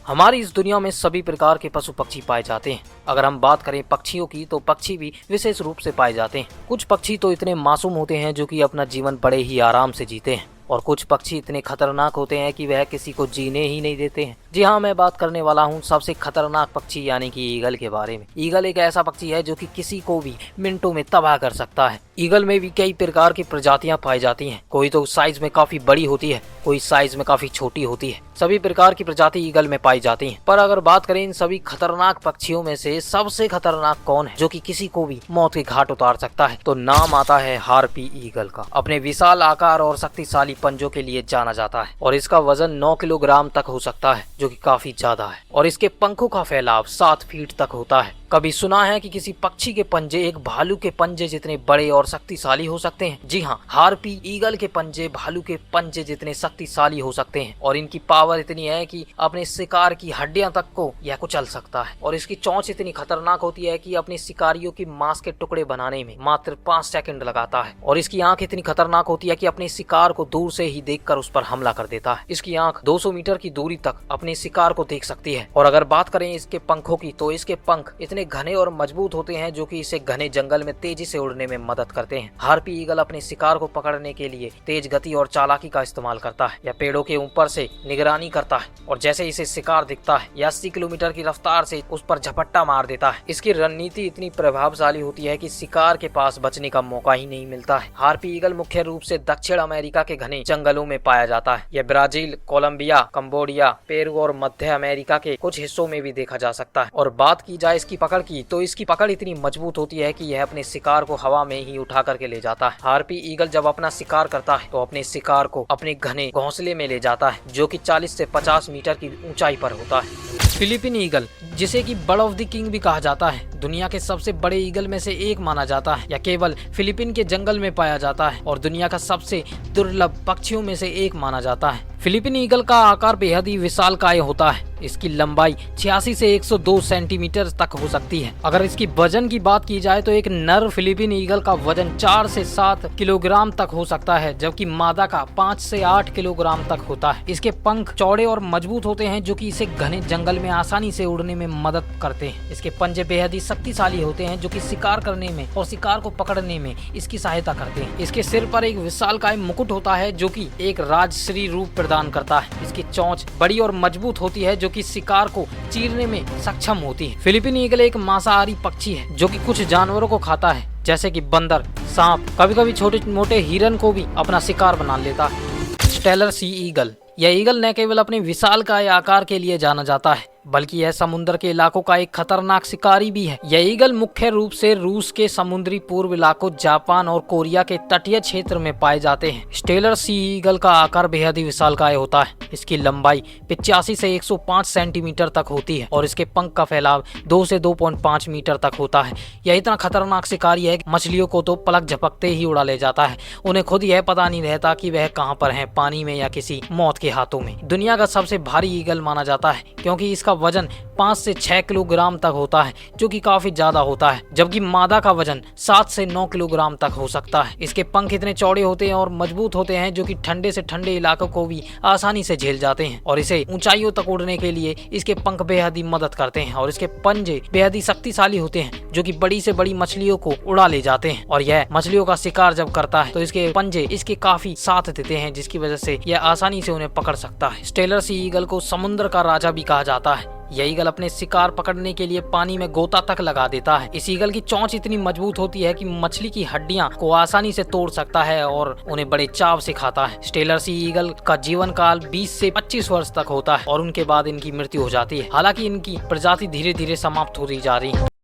हमारी इस दुनिया में सभी प्रकार के पशु पक्षी पाए जाते हैं। अगर हम बात करें पक्षियों की तो पक्षी भी विशेष रूप से पाए जाते हैं। कुछ पक्षी तो इतने मासूम होते हैं जो कि अपना जीवन बड़े ही आराम से जीते हैं और कुछ पक्षी इतने खतरनाक होते हैं कि वह किसी को जीने ही नहीं देते हैं। जी हाँ, मैं बात करने वाला हूँ सबसे खतरनाक पक्षी यानी कि ईगल के बारे में। ईगल एक ऐसा पक्षी है जो कि किसी को भी मिनटों में तबाह कर सकता है। ईगल में भी कई प्रकार की प्रजातियां पाई जाती हैं। कोई तो साइज में काफी बड़ी होती है, कोई साइज में काफी छोटी होती है। सभी प्रकार की प्रजाति ईगल में पाई जाती हैं। पर अगर बात करें इन सभी खतरनाक पक्षियों में से सबसे खतरनाक कौन है जो कि किसी को भी मौत के घाट उतार सकता है, तो नाम आता है हार्पी ईगल का। अपने विशाल आकार और शक्तिशाली पंजों के लिए जाना जाता है और इसका वजन 9 किलोग्राम तक हो सकता है, जो कि काफी ज्यादा है। और इसके पंखों का फैलाव 7 फीट तक होता है। कभी सुना है कि किसी पक्षी के पंजे एक भालू के पंजे जितने बड़े और शक्तिशाली हो सकते हैं? जी हाँ, हार्पी ईगल के पंजे भालू के पंजे जितने शक्तिशाली हो सकते हैं और इनकी पावर इतनी है कि अपने शिकार की हड्डियां तक को यह कुचल सकता है। और इसकी चोंच इतनी खतरनाक होती है कि अपने शिकारियों की मांस के टुकड़े बनाने में मात्र 5 सेकंड लगाता है। और इसकी आंख इतनी खतरनाक होती है कि अपने शिकार को दूर से ही देखकर उस पर हमला कर देता है। इसकी आंख 200 मीटर की दूरी तक अपने शिकार को देख सकती है। और अगर बात करें इसके पंखों की तो इसके पंख इतने घने और मजबूत होते हैं जो कि इसे घने जंगल में तेजी से उड़ने में मदद करते हैं। हार्पी ईगल अपने शिकार को पकड़ने के लिए तेज गति और चालाकी का इस्तेमाल करता है। यह पेड़ों के ऊपर से निगरानी करता है और जैसे इसे शिकार दिखता है यह 80 किलोमीटर की रफ्तार से उस पर झपट्टा मार देता है। इसकी रणनीति इतनी प्रभावशाली होती है कि शिकार के पास बचने का मौका ही नहीं मिलता है। हार्पी ईगल मुख्य रूप से दक्षिण अमेरिका के घने जंगलों में पाया जाता है। यह ब्राजील, कोलंबिया, कंबोडिया, पेरू और मध्य अमेरिका के कुछ हिस्सों में भी देखा जा सकता है। और बात की जाए इसकी पकड़ की तो इसकी पकड़ इतनी मजबूत होती है कि यह अपने शिकार को हवा में ही उठा करके ले जाता है। हार्पी ईगल जब अपना शिकार करता है तो अपने शिकार को अपने घने घोंसले में ले जाता है जो कि 40 से 50 मीटर की ऊंचाई पर होता है। फिलीपीन ईगल, जिसे कि बर्ड ऑफ द किंग भी कहा जाता है, दुनिया के सबसे बड़े ईगल में से एक माना जाता है। यह केवल फिलीपीन के जंगल में पाया जाता है और दुनिया का सबसे दुर्लभ पक्षियों में से एक माना जाता है। फिलीपीन ईगल का आकार बेहद ही विशालकाय होता है। इसकी लंबाई 86 से 102 सेंटीमीटर तक हो सकती है। अगर इसकी वजन की बात की जाए तो एक नर फिलीपीन ईगल का वजन 4 से 7 किलोग्राम तक हो सकता है, जबकि मादा का 5 से 8 किलोग्राम तक होता है। इसके पंख चौड़े और मजबूत होते हैं जो कि इसे घने जंगल में आसानी से उड़ने में मदद करते हैं। इसके पंजे बेहद ही शक्तिशाली होते हैं जो कि शिकार करने में और शिकार को पकड़ने में इसकी सहायता करते हैं। इसके सिर पर एक विशालकाय मुकुट होता है जो कि एक राजश्री रूप प्रदान करता है। इसकी चोंच बड़ी और मजबूत होती है जो कि शिकार को चीरने में सक्षम होती है। फिलीपीन ईगल एक मांसाहारी पक्षी है जो कि कुछ जानवरों को खाता है जैसे कि बंदर, सांप, कभी कभी छोटे मोटे हिरन को भी अपना शिकार बना लेता है। स्टेलर सी ईगल, यह ईगल न केवल अपने विशालकाय आकार के लिए जाना जाता है बल्कि यह समुद्र के इलाकों का एक खतरनाक शिकारी भी है। यह ईगल मुख्य रूप से रूस के समुद्री पूर्व इलाकों, जापान और कोरिया के तटीय क्षेत्र में पाए जाते हैं। स्टेलर सी ईगल का आकार बेहद ही विशालकाय होता है। इसकी लंबाई 85 से 105 सेंटीमीटर तक होती है और इसके पंख का फैलाव 2 से 2.5 मीटर तक होता है। यह इतना खतरनाक शिकारी है कि मछलियों को तो पलक झपकते ही उड़ा ले जाता है। उन्हें खुद यह पता नहीं रहता कि वह कहां पर हैं, पानी में या किसी मौत के हाथों में। दुनिया का सबसे भारी ईगल माना जाता है क्योंकि इसका वजन 5 से 6 किलोग्राम तक होता है जो कि काफी ज्यादा होता है, जबकि मादा का वजन 7 से 9 किलोग्राम तक हो सकता है। इसके पंख इतने चौड़े होते हैं और मजबूत होते हैं जो कि ठंडे से ठंडे इलाकों को भी आसानी से झेल जाते हैं और इसे ऊंचाइयों तक उड़ने के लिए इसके पंख बेहद ही मदद करते हैं। और इसके पंजे बेहद ही शक्तिशाली होते हैं जो कि बड़ी से बड़ी मछलियों को उड़ा ले जाते हैं और यह मछलियों का शिकार जब करता है तो इसके पंजे इसके काफी साथ देते हैं जिसकी वजह से यह आसानी से उन्हें पकड़ सकता है। स्टेलर सी ईगल को समुद्र का राजा भी कहा जाता है। यह ईगल अपने शिकार पकड़ने के लिए पानी में गोता तक लगा देता है। इस ईगल की चोंच इतनी मजबूत होती है कि मछली की हड्डियां को आसानी से तोड़ सकता है और उन्हें बड़े चाव से खाता है। स्टेलर सी ईगल का जीवन काल 20 से 25 वर्ष तक होता है और उनके बाद इनकी मृत्यु हो जाती है। हालांकि इनकी प्रजाति धीरे धीरे समाप्त होती जा रही है।